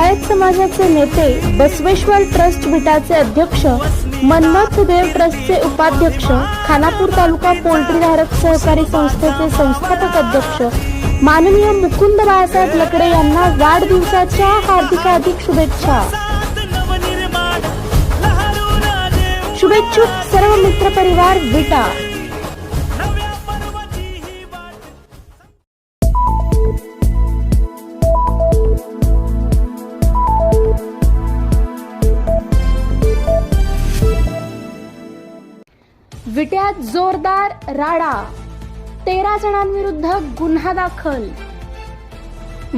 लिंगायत समाजाचे नेते, बसवेश्वर ट्रस्ट विटाचे अध्यक्ष, मन्मथ देव ट्रस्टचे उपाध्यक्ष, खानापूर तालुका पोल्ट्री धारक सहकारी संस्थेचे संस्थापक अध्यक्ष माननीय मुकुंद बाळासाहेब लकडे यांना वाढदिवसाच्या हार्दिक शुभेच्छा। शुभेच्छुक सर्व मित्र परिवार विटा। विट्यात जोरदार राडा, 13 जणांविरुद्ध गुन्हा दाखल।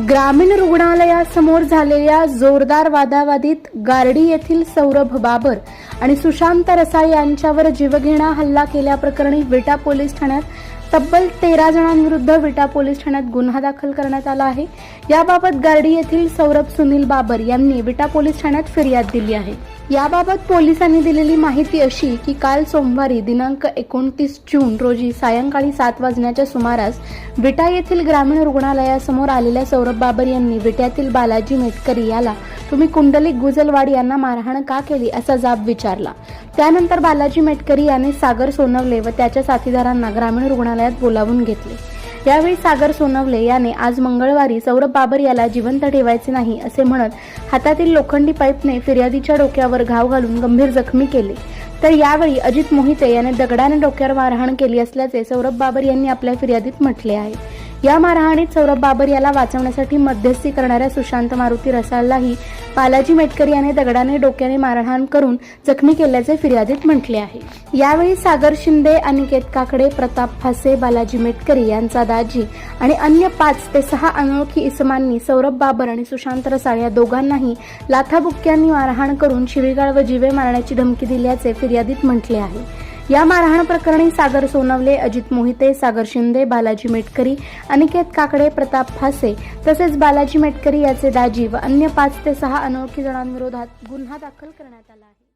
ग्रामीण रुग्णालयासमोर झालेल्या जोरदार वादावादीत गारडी येथील सौरभ बाबर आणि सुशांत रसाळ यांच्यावर जीवघेणा हल्ला केल्याप्रकरणी विटा पोलीस ठाण्यात तब्बल 13 जणांविरुद्ध विटा पोलीस ठाण्यात गुन्हा दाखल करण्यात आला आहे। याबाबत गारडी येथील सौरभ सुनील बाबर यांनी विटा पोलीस ठाण्यात फिर्याद दिली आहे। याबाबत पोलिसांनी दिलेली माहिती अशी की काल सोमवारी दिनांक 29 जून रोजी सायंकाळी 7 वाजण्याच्या सुमारास विटा येथील ग्रामीण रुग्णालयासमोर आलेल्या सौरभ बाबर यांनी विट्यातील बालाजी मेटकरी याला तुम्ही कुंडलिक गुजलवाड यांना मारहाण का केली असा जाब विचारला। त्यानंतर बालाजी मेटकरी याने सागर सोनवले व त्याच्या साथीदारांना ग्रामीण रुग्णालयात बोलावून घेतले। यावेळी सागर सोनवले याने आज मंगळवारी सौरभ बाबर याला जिवंत ठेवायचे नाही असे म्हणत हातातील लोखंडी पाईपने फिर्यादीच्या डोक्यावर घाव घालून गंभीर जखमी केले। तर यावेळी अजित मोहिते याने दगडाने डोक्यावर मारहाण केली असल्याचे सौरभ बाबर यांनी आपल्या फिर्यादीत म्हटले आहे। या मारहाणीत सौरभ बाबर याला वाचवण्यासाठी मध्यस्थी करणाऱ्या सुशांत मारुती रसाळलाही बालाजी मेटकरी याने दगडाने डोक्याने मारहाण करून जखमी केल्याचे फिर्यादीत म्हटले आहे। यावेळी सागर शिंदे, अनिकेत काकडे, प्रताप फासे, बालाजी मेटकरी यांचा दाजी आणि अन्य 5 ते 6 अनोळखी इसमांनी सौरभ बाबर आणि सुशांत रसाळ या दोघांनाही लाथाबुक्क्यांनी मारहाण करून शिवीगाळ व जीवे मारण्याची धमकी दिल्याचे फिर्यादीत म्हटले आहे। या मारहाण प्रकरणी सागर सोनवले, अजित मोहिते, सागर शिंदे, बालाजी मेटकरी, अनिकेत काकडे, प्रताप फासे तसेच बालाजी मेटकरी याचे दाजी व अन्य 5 ते 6 अनोळखी जणांविरोधात गुन्हा दाखल करण्यात आला आहे।